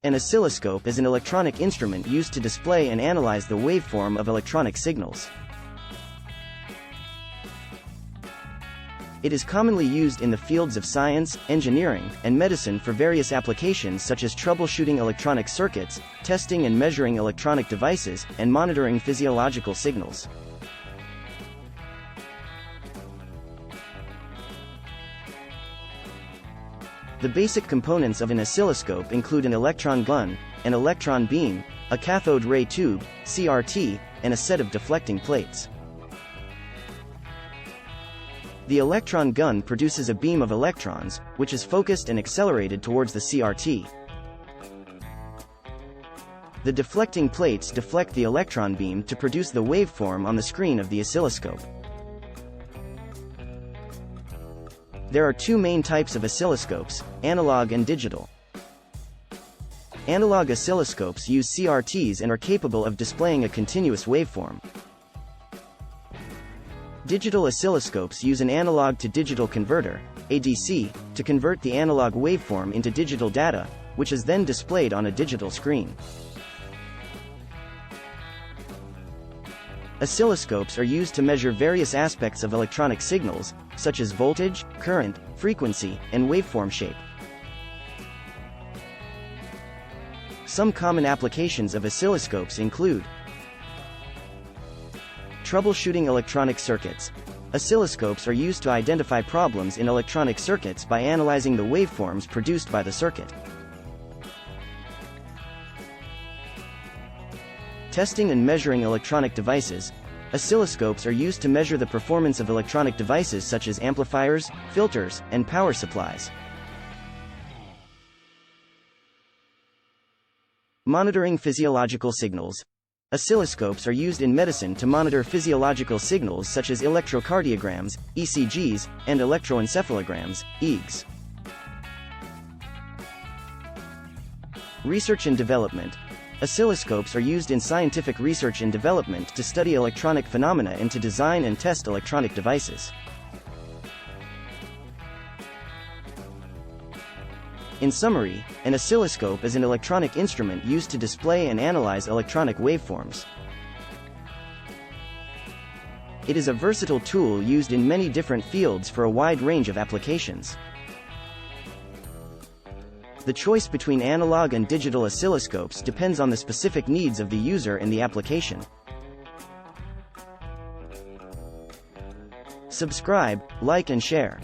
An oscilloscope is an electronic instrument used to display and analyze the waveform of electronic signals. It is commonly used in the fields of science, engineering, and medicine for various applications such as troubleshooting electronic circuits, testing and measuring electronic devices, and monitoring physiological signals. The basic components of an oscilloscope include an electron gun, an electron beam, a cathode ray tube, CRT, and a set of deflecting plates. The electron gun produces a beam of electrons, which is focused and accelerated towards the CRT. The deflecting plates deflect the electron beam to produce the waveform on the screen of the oscilloscope. There are two main types of oscilloscopes, analog and digital. Analog oscilloscopes use CRTs and are capable of displaying a continuous waveform. Digital oscilloscopes use an analog-to-digital converter, ADC, to convert the analog waveform into digital data, which is then displayed on a digital screen. Oscilloscopes are used to measure various aspects of electronic signals, such as voltage, current, frequency, and waveform shape. Some common applications of oscilloscopes include troubleshooting electronic circuits. Oscilloscopes are used to identify problems in electronic circuits by analyzing the waveforms produced by the circuit. Testing and measuring electronic devices. Oscilloscopes are used to measure the performance of electronic devices such as amplifiers, filters, and power supplies. Monitoring physiological signals. Oscilloscopes are used in medicine to monitor physiological signals such as electrocardiograms, ECGs, and electroencephalograms, EEGs. Research and development. Oscilloscopes are used in scientific research and development to study electronic phenomena and to design and test electronic devices. In summary, an oscilloscope is an electronic instrument used to display and analyze electronic waveforms. It is a versatile tool used in many different fields for a wide range of applications. The choice between analog and digital oscilloscopes depends on the specific needs of the user and the application. Subscribe, like and share.